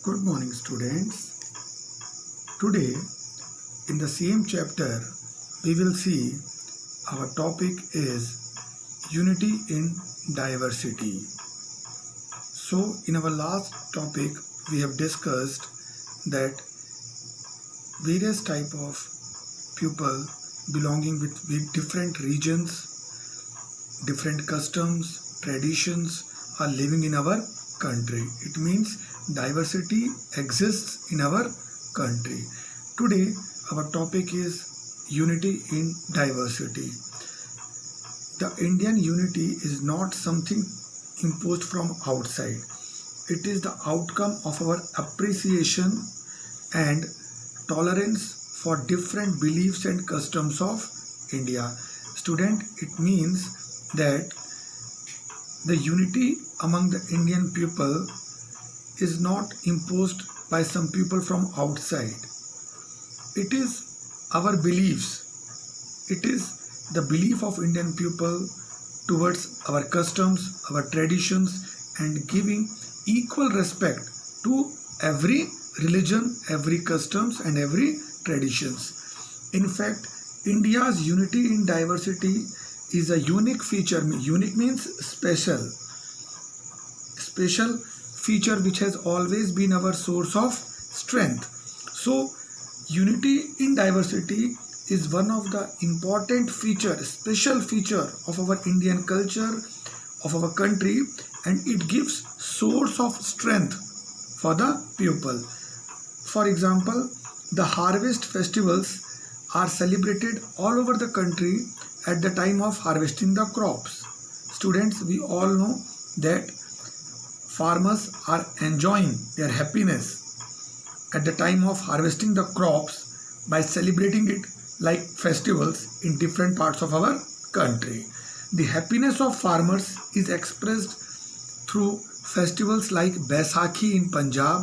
Good morning, students. Today, in the same chapter, we will see our topic is unity in diversity. So, in our last topic, we have discussed that various type of people belonging with different regions, different customs, traditions are living in our country. It means diversity exists in our country. Today our topic is unity in diversity. The Indian unity is not something imposed from outside. It is the outcome of our appreciation and tolerance for different beliefs and customs of India. Student, it means that the unity among the Indian people is not imposed by some people from outside. It is our beliefs. It is the belief of Indian people towards our customs, our traditions, and giving equal respect to every religion, every customs, and every traditions. In fact, India's unity in diversity is a unique feature. Unique means special. Special feature which has always been our source of strength. So, unity in diversity is one of the important feature, special feature of our Indian culture, of our country, and it gives source of strength for the people. For example, the harvest festivals are celebrated all over the country at the time of harvesting the crops. Students, we all know that farmers are enjoying their happiness at the time of harvesting the crops by celebrating it like festivals in different parts of our country. The happiness of farmers is expressed through festivals like Baisakhi in Punjab,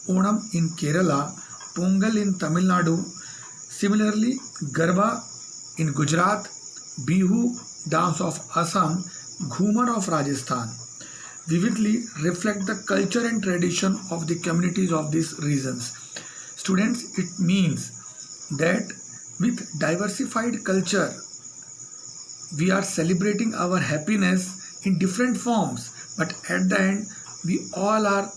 Onam in Kerala, Pongal in Tamil Nadu, similarly Garba in Gujarat, Bihu dance of Assam, Ghumar of Rajasthan vividly reflect the culture and tradition of the communities of these regions. Students, it means that with diversified culture, we are celebrating our happiness in different forms, but at the end, we all are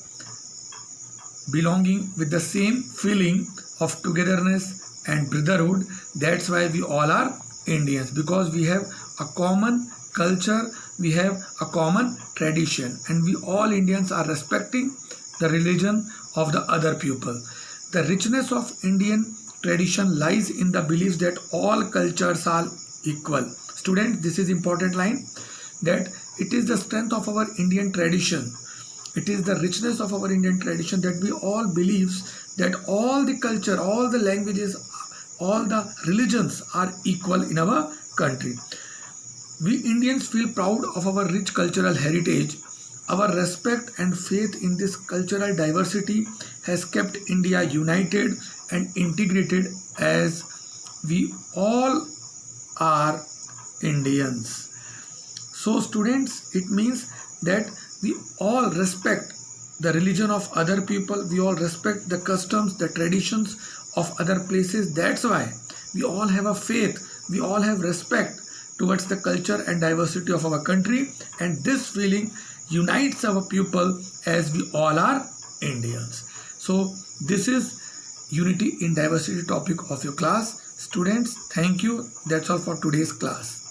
belonging with the same feeling of togetherness and brotherhood. That's why we all are Indians, because we have a common culture, we have a common tradition, and we all Indians are respecting the religion of the other people. The richness of Indian tradition lies in the belief that all cultures are equal. Students, this is important line, that it is the strength of our Indian tradition. It is the richness of our Indian tradition that we all believes that all the culture, all the languages, all the religions are equal in our country. We Indians feel proud of our rich cultural heritage. Our respect and faith in this cultural diversity has kept India united and integrated, as we all are Indians. So students, it means that we all respect the religion of other people, we all respect the customs, the traditions of other places. That's why we all have a faith, we all have respect towards the culture and diversity of our country, and this feeling unites our people as we all are Indians. So this is unity in diversity topic of your class. Students, thank you. That's all for today's class.